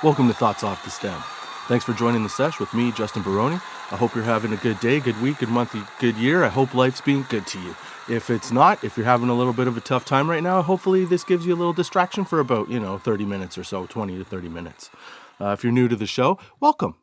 Welcome to Thoughts Off the Stem. Thanks for joining the sesh with me, Justin Barone. I hope you're having a good day, good week, good month, good year. I hope life's being good to you. If it's not, if you're having a little bit of a tough time right now, hopefully this gives you a little distraction for about, 30 minutes or so, 20 to 30 minutes. If you're new to the show, welcome.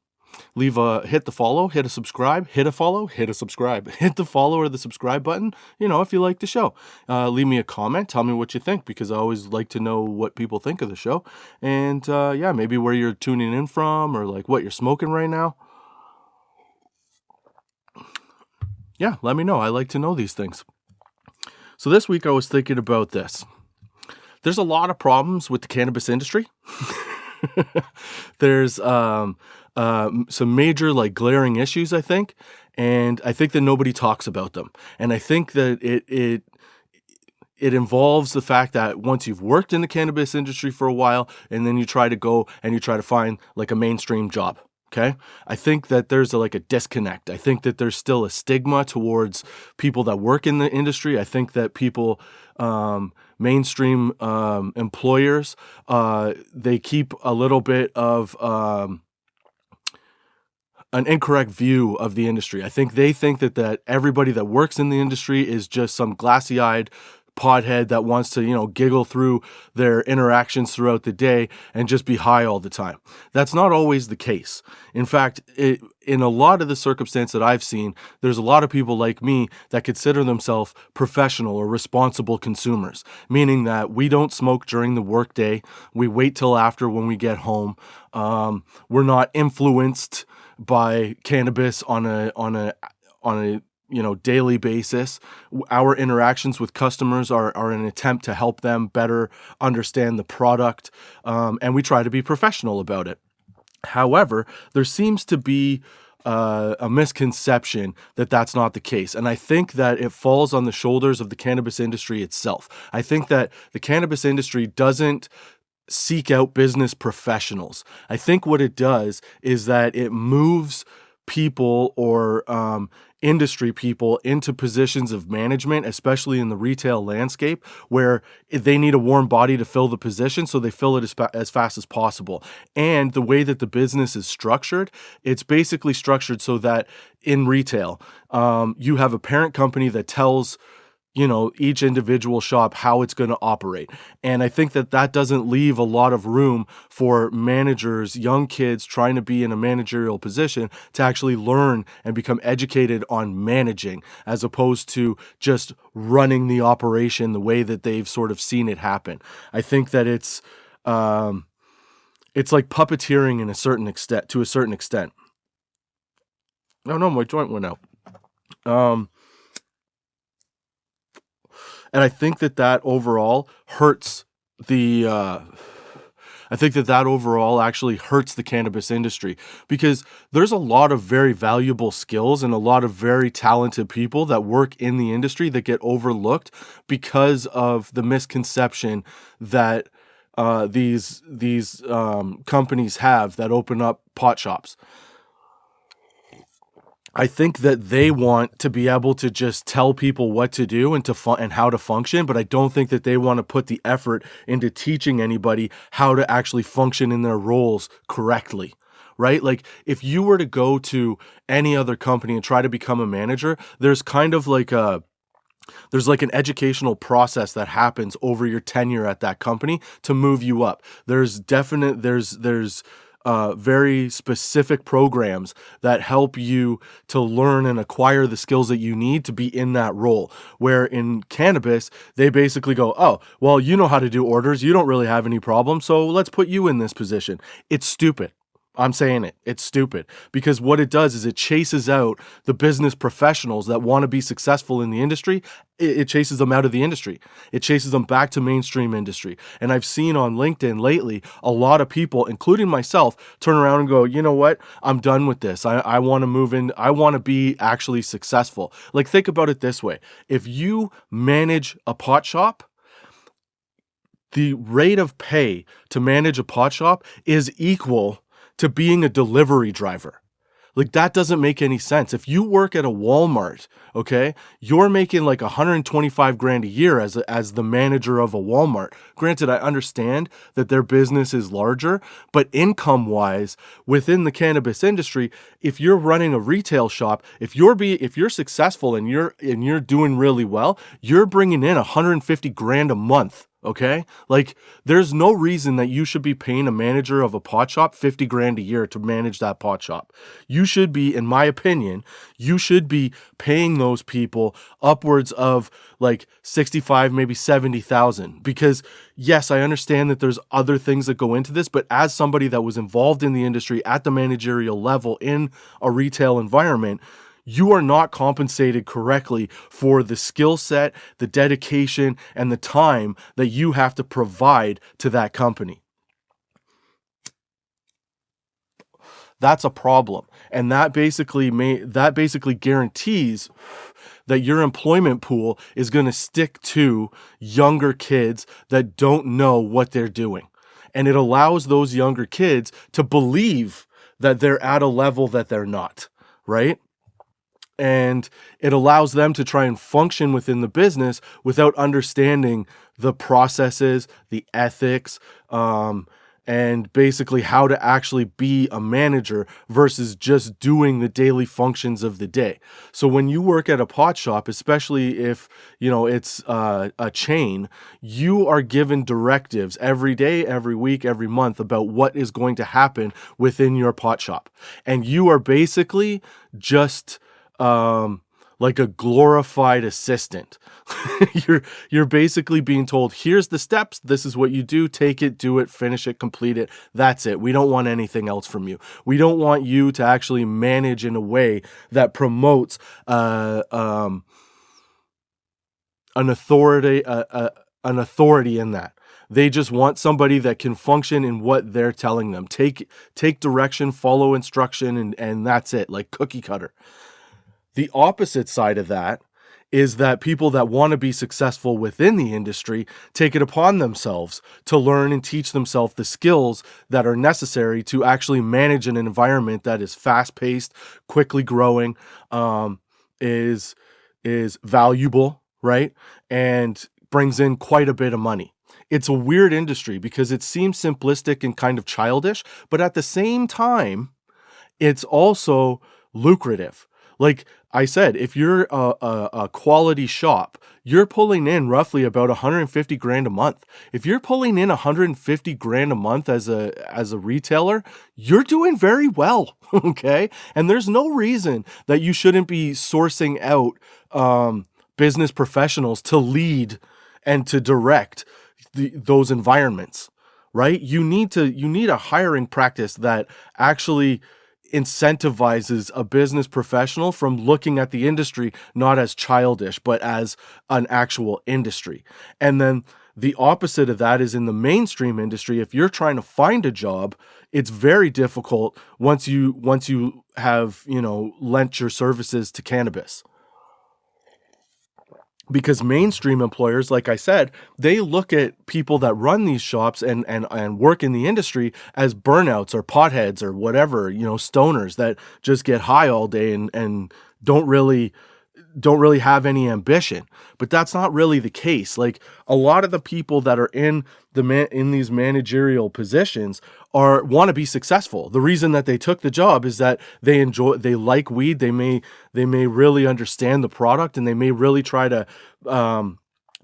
Hit the follow, hit a subscribe, hit a follow, hit a subscribe, hit the follow or the subscribe button, if you like the show. Leave me a comment, tell me what you think, because I always like to know what people think of the show. And maybe where you're tuning in from, or like what you're smoking right now. Yeah, let me know. I like to know these things. So this week I was thinking about this. There's a lot of problems with the cannabis industry. There's some major glaring issues, I think, and I think that nobody talks about them. And I think that it involves the fact that once you've worked in the cannabis industry for a while, and then you try to find a mainstream job. Okay. I think that there's a disconnect. I think that there's still a stigma towards people that work in the industry. I think that people, mainstream employers, they keep a little bit of an incorrect view of the industry. I think they think that everybody that works in the industry is just some glassy-eyed pothead that wants to, giggle through their interactions throughout the day and just be high all the time. That's not always the case. In fact, in a lot of the circumstance that I've seen, there's a lot of people like me that consider themselves professional or responsible consumers, meaning that we don't smoke during the workday. We wait till after when we get home. We're not influenced by cannabis on a daily basis. Our interactions with customers are an attempt to help them better understand the product, and we try to be professional about it. However, there seems to be a misconception that that's not the case. And I think that it falls on the shoulders of the cannabis industry itself. I think that the cannabis industry doesn't seek out business professionals. I think what it does is that it moves people or industry people into positions of management, especially in the retail landscape, where they need a warm body to fill the position, so they fill it as fast as possible. And the way that the business is structured, it's basically structured so that in retail, you have a parent company that tells each individual shop how it's going to operate. And I think that doesn't leave a lot of room for managers, young kids trying to be in a managerial position to actually learn and become educated on managing, as opposed to just running the operation the way that they've sort of seen it happen. I think that it's like puppeteering to a certain extent. Oh no, my joint went out. And I think that overall hurts actually hurts the cannabis industry, because there's a lot of very valuable skills and a lot of very talented people that work in the industry that get overlooked because of the misconception that these companies have that open up pot shops. I think that they want to be able to just tell people what to do and and how to function, but I don't think that they want to put the effort into teaching anybody how to actually function in their roles correctly. Right? Like, if you were to go to any other company and try to become a manager, there's kind of there's an educational process that happens over your tenure at that company to move you up. There's very specific programs that help you to learn and acquire the skills that you need to be in that role. Where in cannabis, they basically go, oh, well, you know how to do orders. You don't really have any problems, so let's put you in this position. It's stupid. I'm saying it. It's stupid, because what it does is it chases out the business professionals that want to be successful in the industry. It chases them out of the industry. It chases them back to mainstream industry. And I've seen on LinkedIn lately, a lot of people, including myself, turn around and go, you know what? I'm done with this. I want to move in. I want to be actually successful. Like, think about it this way. If you manage a pot shop, the rate of pay to manage a pot shop is equal to being a delivery driver. Like, that doesn't make any sense. If you work at a Walmart, okay, you're making like 125 grand a year as the manager of a Walmart. Granted, I understand that their business is larger, but income wise, within the cannabis industry, if you're running a retail shop, if you're successful and you're doing really well, you're bringing in 150 grand a month. Okay? Like, there's no reason that you should be paying a manager of a pot shop 50 grand a year to manage that pot shop. You should be, in my opinion, you should be paying those people upwards of like 65, maybe 70,000. Because yes, I understand that there's other things that go into this, but as somebody that was involved in the industry at the managerial level in a retail environment, you are not compensated correctly for the skill set, the dedication, and the time that you have to provide to that company. That's a problem. And that basically guarantees that your employment pool is going to stick to younger kids that don't know what they're doing. And it allows those younger kids to believe that they're at a level that they're not, right? And it allows them to try and function within the business without understanding the processes, the ethics, and basically how to actually be a manager versus just doing the daily functions of the day. So when you work at a pot shop, especially if it's a chain, you are given directives every day, every week, every month about what is going to happen within your pot shop, and you are basically just like a glorified assistant. You're basically being told, here's the steps, this is what you do, take it, do it, finish it, complete it. That's it. We don't want anything else from you. We don't want you to actually manage in a way that promotes an authority in that. They just want somebody that can function in what they're telling them. Take direction, follow instruction, and that's it, like cookie cutter. The opposite side of that is that people that want to be successful within the industry take it upon themselves to learn and teach themselves the skills that are necessary to actually manage an environment that is fast-paced, quickly growing, is valuable, right? And brings in quite a bit of money. It's a weird industry because it seems simplistic and kind of childish, but at the same time, it's also lucrative. Like I said, if you're a quality shop, you're pulling in roughly about 150 grand a month. If you're pulling in 150 grand a month as a retailer, you're doing very well, okay? And there's no reason that you shouldn't be sourcing out business professionals to lead and to direct those environments, right? You need a hiring practice that actually incentivizes a business professional from looking at the industry not as childish, but as an actual industry. And then the opposite of that is in the mainstream industry. If you're trying to find a job, it's very difficult once you have, lent your services to cannabis. Because mainstream employers, like I said, they look at people that run these shops and work in the industry as burnouts or potheads or whatever, stoners that just get high all day and don't really have any ambition. But that's not really the case. Like, a lot of the people that are in these managerial positions want to be successful. The reason that they took the job is that they like weed, they may really understand the product, and they may really try to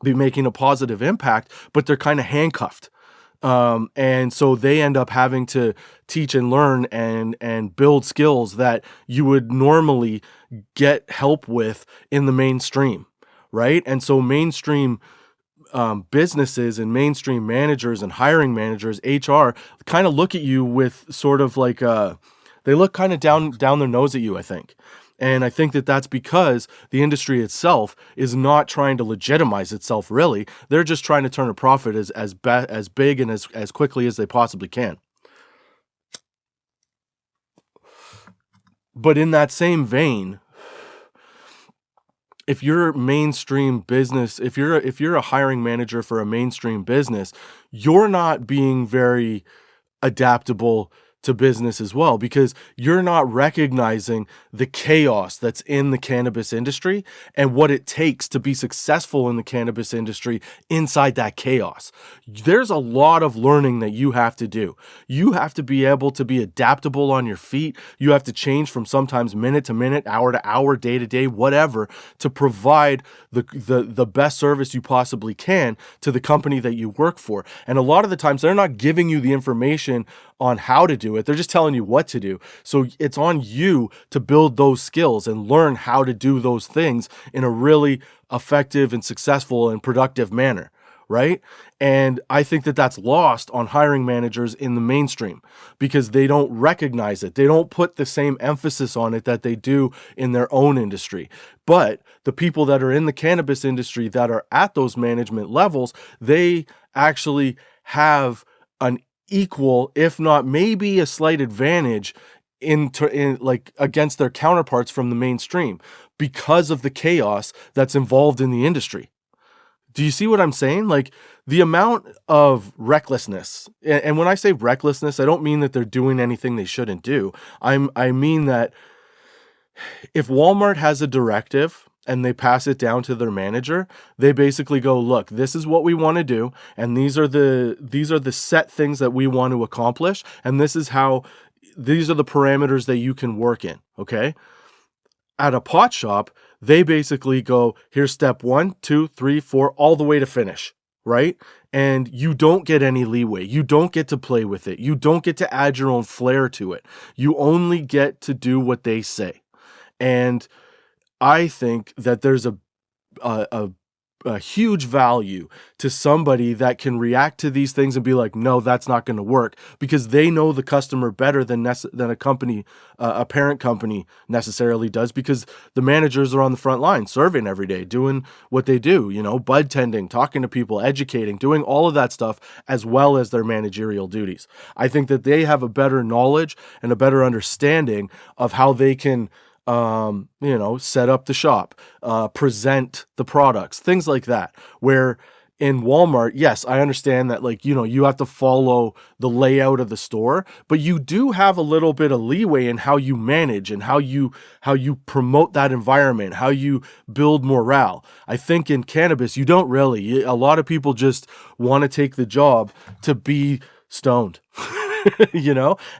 be making a positive impact, but they're kind of handcuffed. And so they end up having to teach and learn and build skills that you would normally get help with in the mainstream, right? And so mainstream businesses and mainstream managers and hiring managers, HR, kind of look at you with sort of like they look kind of down their nose at you, I think. And I think that that's because the industry itself is not trying to legitimize itself, really. They're just trying to turn a profit as big and as quickly as they possibly can. But in that same vein, if you're mainstream business, if you're a hiring manager for a mainstream business, you're not being very adaptable to business as well, because you're not recognizing the chaos that's in the cannabis industry and what it takes to be successful in the cannabis industry inside that chaos. There's a lot of learning that you have to do. You have to be able to be adaptable on your feet. You have to change from sometimes minute to minute, hour to hour, day to day, whatever, to provide the best service you possibly can to the company that you work for. And a lot of the times they're not giving you the information on how to do it. They're just telling you what to do. So it's on you to build those skills and learn how to do those things in a really effective and successful and productive manner, right? And I think that that's lost on hiring managers in the mainstream because they don't recognize it. They don't put the same emphasis on it that they do in their own industry. But the people that are in the cannabis industry that are at those management levels, they actually have an equal, if not maybe a slight advantage in like against their counterparts from the mainstream because of the chaos that's involved in the industry. Do you see what I'm saying? Like the amount of recklessness, and when I say recklessness, I don't mean that they're doing anything they shouldn't do. I mean that if Walmart has a directive and they pass it down to their manager, they basically go, look, this is what we want to do, and these are the set things that we want to accomplish, and these are the parameters that you can work in, okay? At a pot shop, they basically go, here's step 1, 2, 3, 4, all the way to finish, right? And you don't get any leeway. You don't get to play with it. You don't get to add your own flair to it. You only get to do what they say. And I think that there's a huge value to somebody that can react to these things and be like, no, that's not going to work, because they know the customer better than a company, a parent company necessarily does, because the managers are on the front line serving every day, doing what they do, bud tending, talking to people, educating, doing all of that stuff, as well as their managerial duties. I think that they have a better knowledge and a better understanding of how they can set up the shop, present the products, things like that. Where in Walmart, yes, I understand that, you have to follow the layout of the store, but you do have a little bit of leeway in how you manage and how you promote that environment, how you build morale. I think in cannabis, you don't really. A lot of people just want to take the job to be stoned.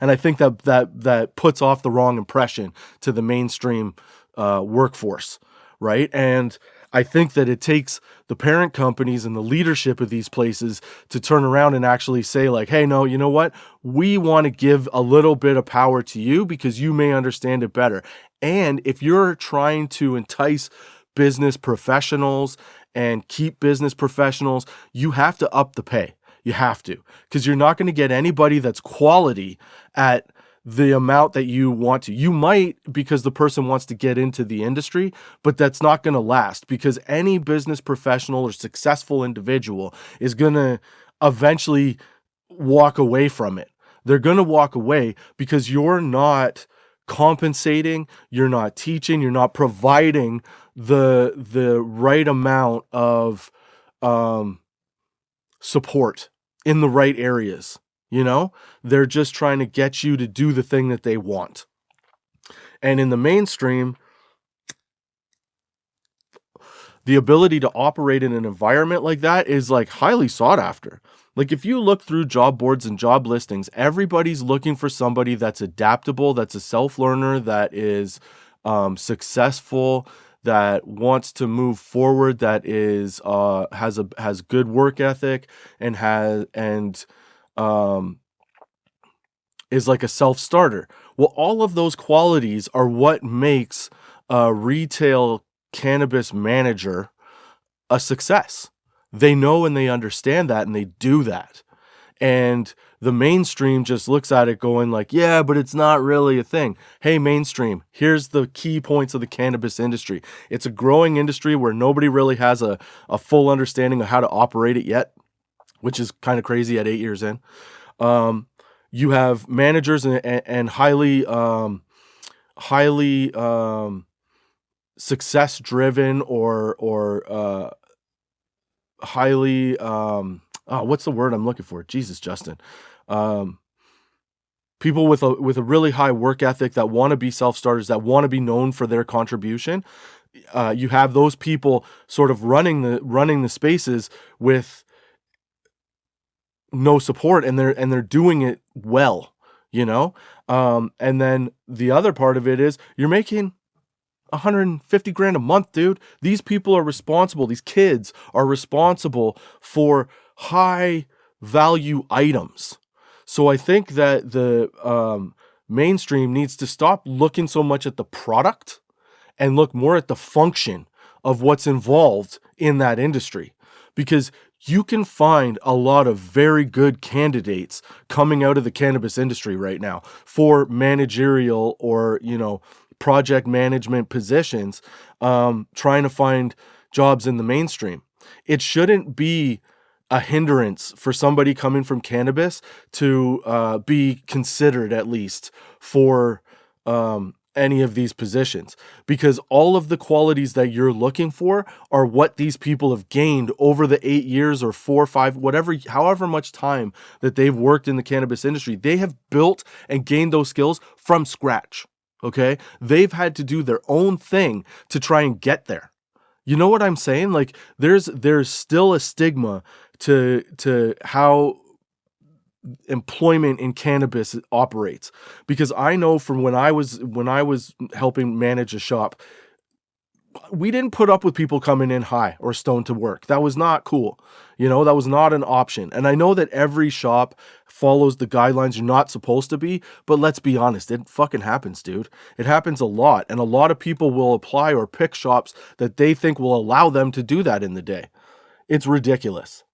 And I think that puts off the wrong impression to the mainstream workforce, right? And I think that it takes the parent companies and the leadership of these places to turn around and actually say, like, hey, no, you know what? We want to give a little bit of power to you because you may understand it better. And if you're trying to entice business professionals and keep business professionals, you have to up the pay. You have to, because you're not going to get anybody that's quality at the amount that you want to. You might, because the person wants to get into the industry, but that's not going to last, because any business professional or successful individual is going to eventually walk away from it. They're going to walk away because you're not compensating, you're not teaching, you're not providing the right amount of support in the right areas. They're just trying to get you to do the thing that they want. And in the mainstream, the ability to operate in an environment like that is highly sought after. If you look through job boards and job listings, everybody's looking for somebody that's adaptable, that's a self-learner, that is successful, that wants to move forward, that is has good work ethic, and is like a self-starter. Well, all of those qualities are what makes a retail cannabis manager a success. They know and they understand that, and they do that. And the mainstream just looks at it going yeah, but it's not really a thing. Hey, mainstream, here's the key points of the cannabis industry. It's a growing industry where nobody really has a full understanding of how to operate it yet, which is kind of crazy at 8 years in. You have managers and highly success driven or highly what's the word I'm looking for? Jesus, Justin. people with a really high work ethic that want to be self-starters, that want to be known for their contribution. You have those people sort of running the spaces with no support, and they're doing it well, you know. And then the other part of it is you're making 150 grand a month, dude. These people are responsible. These kids are responsible for high value items. So I think that the mainstream needs to stop looking so much at the product and look more at the function of what's involved in that industry, because you can find a lot of very good candidates coming out of the cannabis industry right now for managerial or, project management positions, trying to find jobs in the mainstream. It shouldn't be a hindrance for somebody coming from cannabis to be considered, at least, for any of these positions, because all of the qualities that you're looking for are what these people have gained over the 8 years or 4 or 5, however much time that they've worked in the cannabis industry. They have built and gained those skills from scratch. Okay. They've had to do their own thing to try and get there. You know what I'm saying? Like there's still a stigma to how employment in cannabis operates, because I know from when I was helping manage a shop, we didn't put up with people coming in high or stoned to work. That was not cool. That was not an option. And I know that every shop follows the guidelines you're not supposed to be, but let's be honest, it fucking happens, dude. It happens a lot. And a lot of people will apply or pick shops that they think will allow them to do that in the day. It's ridiculous.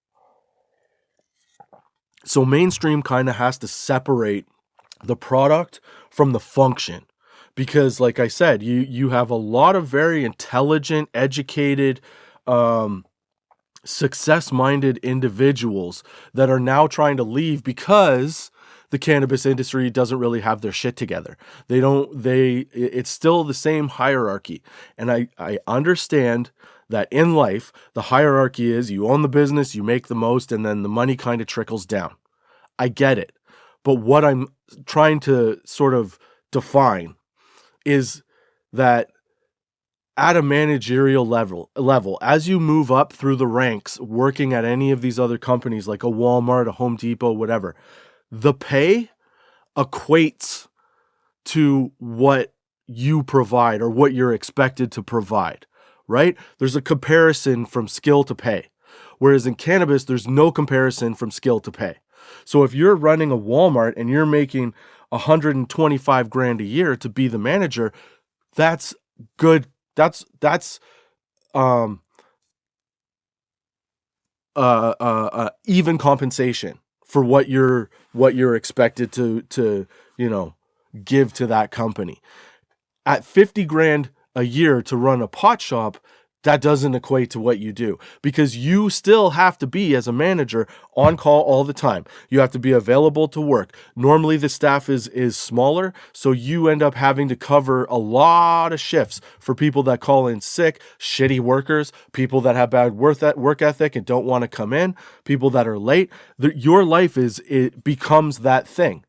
So mainstream kind of has to separate the product from the function, because like I said, you have a lot of very intelligent, educated, success-minded individuals that are now trying to leave because the cannabis industry doesn't really have their shit together. It's still the same hierarchy. And I understand that in life, the hierarchy is you own the business, you make the most, and then the money kind of trickles down. I get it. But what I'm trying to sort of define is that at a managerial level, as you move up through the ranks, working at any of these other companies like a Walmart, a Home Depot, whatever, the pay equates to what you provide or what you're expected to provide, right? There's a comparison from skill to pay. Whereas in cannabis, there's no comparison from skill to pay. So if you're running a Walmart and you're making 125 grand a year to be the manager, that's good. That's even compensation for what you're expected to give to that company. At 50 grand a year to run a pot shop, that doesn't equate to what you do, because you still have to be, as a manager, on call all the time. You have to be available to work. Normally the staff is smaller, so you end up having to cover a lot of shifts for people that call in sick, shitty workers, people that have bad work ethic and don't want to come in, people that are late. Your life becomes that thing.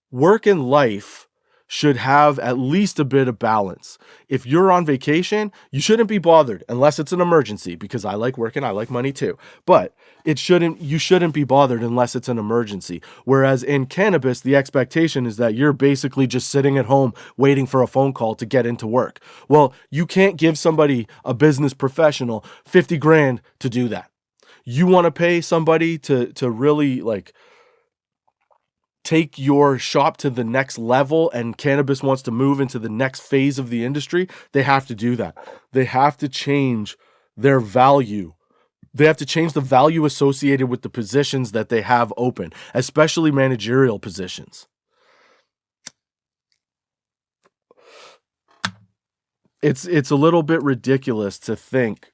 Work and life should have at least a bit of balance. If you're on vacation, you shouldn't be bothered unless it's an emergency, because I like working, I like money too. But you shouldn't be bothered unless it's an emergency. Whereas in cannabis, the expectation is that you're basically just sitting at home waiting for a phone call to get into work. Well, you can't give somebody, a business professional, 50 grand to do that. You want to pay somebody to really take your shop to the next level, and cannabis wants to move into the next phase of the industry, they have to do that. They have to change their value. They have to change the value associated with the positions that they have open, especially managerial positions. It's a little bit ridiculous to think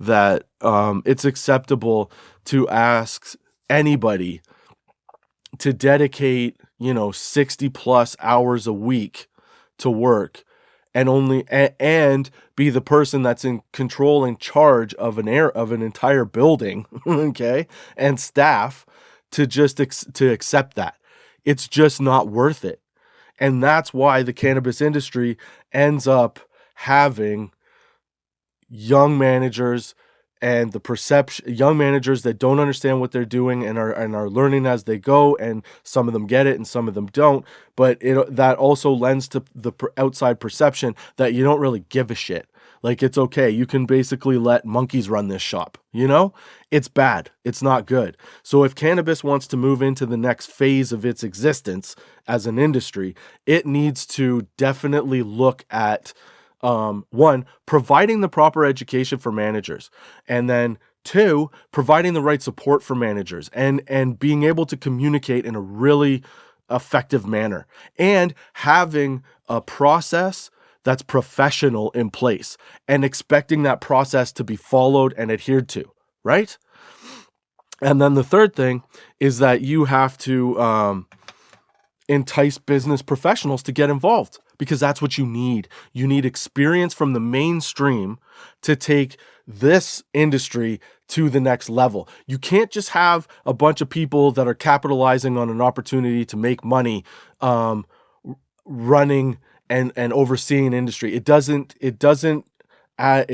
that it's acceptable to ask anybody to dedicate, 60 plus hours a week to work and be the person that's in control and charge of an entire building, okay, and staff, to just to accept that. it's just not worth it. And that's why the cannabis industry ends up having young managers and the perception young managers that don't understand what they're doing and are learning as they go, and some of them get it and some of them don't, but that also lends to the outside perception that you don't really give a shit. Like, it's okay, you can basically let monkeys run this shop, it's bad, it's not good. So if cannabis wants to move into the next phase of its existence as an industry, it needs to definitely look at one, providing the proper education for managers, and then two, providing the right support for managers, and being able to communicate in a really effective manner, and having a process that's professional in place, and expecting that process to be followed and adhered to, right? And then the third thing is that you have to entice business professionals to get involved, because that's what you need. You need experience from the mainstream to take this industry to the next level. You can't just have a bunch of people that are capitalizing on an opportunity to make money, running and overseeing an industry. It doesn't add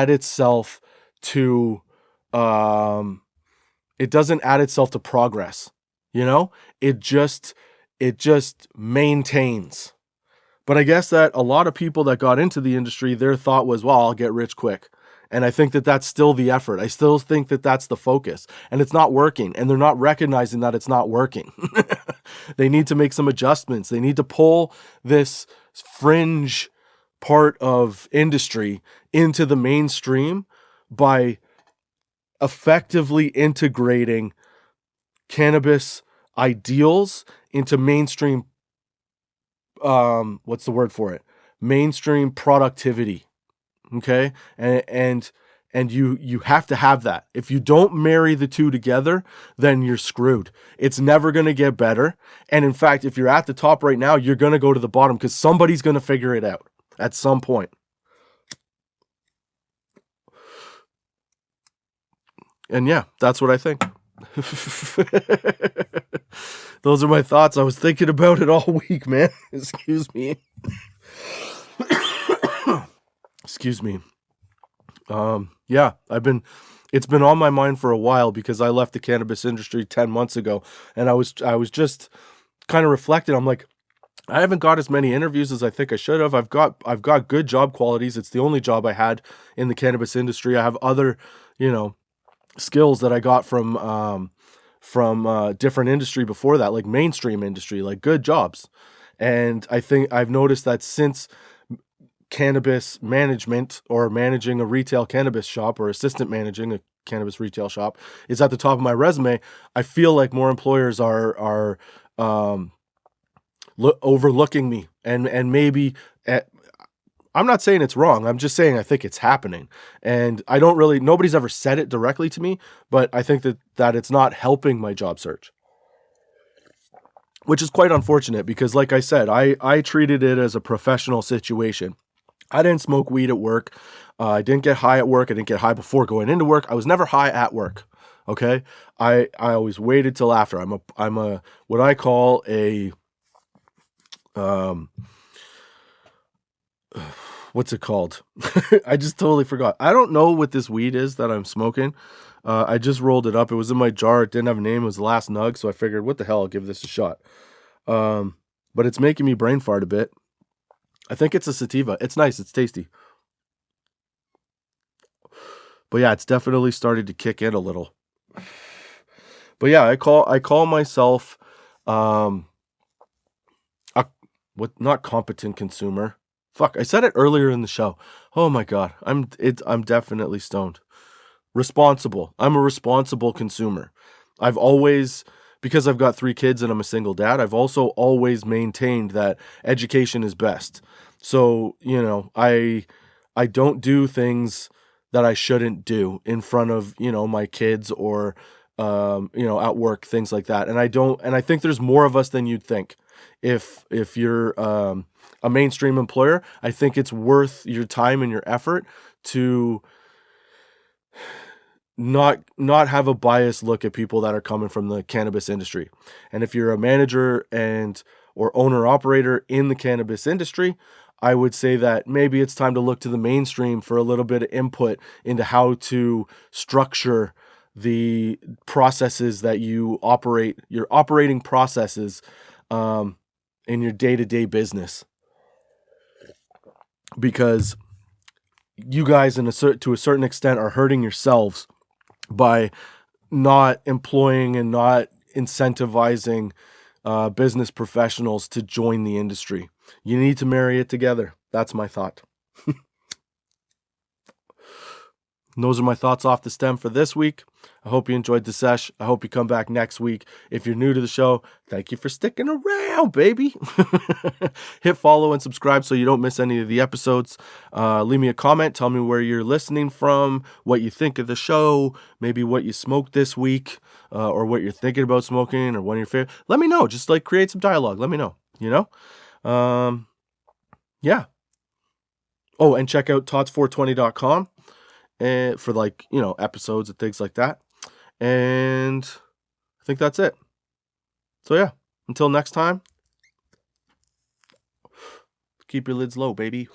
itself to progress. It just maintains. But I guess that a lot of people that got into the industry, their thought was, well, I'll get rich quick. And I think that that's still the effort. I still think that that's the focus. And it's not working. And they're not recognizing that it's not working. They need to make some adjustments. They need to pull this fringe part of industry into the mainstream by effectively integrating cannabis ideals into mainstream what's the word for it? Mainstream productivity. Okay? And you have to have that. If you don't marry the two together, then you're screwed. It's never going to get better. And in fact, if you're at the top right now, you're going to go to the bottom, because somebody's going to figure it out at some point. And yeah, that's what I think. Those are my thoughts. I was thinking about it all week, man. Excuse me. Excuse me. Yeah, it's been on my mind for a while, because I left the cannabis industry 10 months ago, and I was just kind of reflecting. I'm like, I haven't got as many interviews as I think I should have. I've got good job qualities. It's the only job I had in the cannabis industry. I have other, skills that I got from different industry before that, like mainstream industry, like good jobs. And I think I've noticed that since cannabis management, or managing a retail cannabis shop, or assistant managing a cannabis retail shop, is at the top of my resume, I feel like more employers are overlooking me, and maybe I'm not saying it's wrong. I'm just saying I think it's happening. And nobody's ever said it directly to me, but I think that it's not helping my job search, which is quite unfortunate, because like I said, I treated it as a professional situation. I didn't smoke weed at work. I didn't get high at work. I didn't get high before going into work. I was never high at work. Okay. I always waited till after. I'm a what I call a, what's it called? I just totally forgot. I don't know what this weed is that I'm smoking. I just rolled it up. It was in my jar. It didn't have a name. It was the last nug. So I figured, what the hell, I'll give this a shot. But it's making me brain fart a bit. I think it's a sativa. It's nice. It's tasty. But yeah, it's definitely started to kick in a little. But yeah, I call myself not competent consumer. Fuck, I said it earlier in the show. Oh my god, I'm definitely stoned. Responsible. I'm a responsible consumer. I've always, because I've got 3 kids and I'm a single dad, I've also always maintained that education is best. So, I don't do things that I shouldn't do in front of, my kids, or at work, things like that. And I think there's more of us than you'd think. If you're a mainstream employer, I think it's worth your time and your effort to not have a biased look at people that are coming from the cannabis industry. And if you're a manager and or owner operator in the cannabis industry, I would say that maybe it's time to look to the mainstream for a little bit of input into how to structure the processes that you operate, your operating processes in your day-to-day business. Because you guys, to a certain extent, are hurting yourselves by not employing and not incentivizing business professionals to join the industry. You need to marry it together. That's my thought. And those are my thoughts off the stem for this week. I hope you enjoyed the sesh. I hope you come back next week. If you're new to the show, thank you for sticking around, baby. Hit follow and subscribe so you don't miss any of the episodes. Leave me a comment. Tell me where you're listening from, what you think of the show, maybe what you smoked this week, or what you're thinking about smoking, or one of your favorite. Let me know. Just like create some dialogue. Let me know, Yeah. Oh, and check out tots420.com. And for episodes and things like that. And I think that's it. So yeah, until next time, keep your lids low, baby.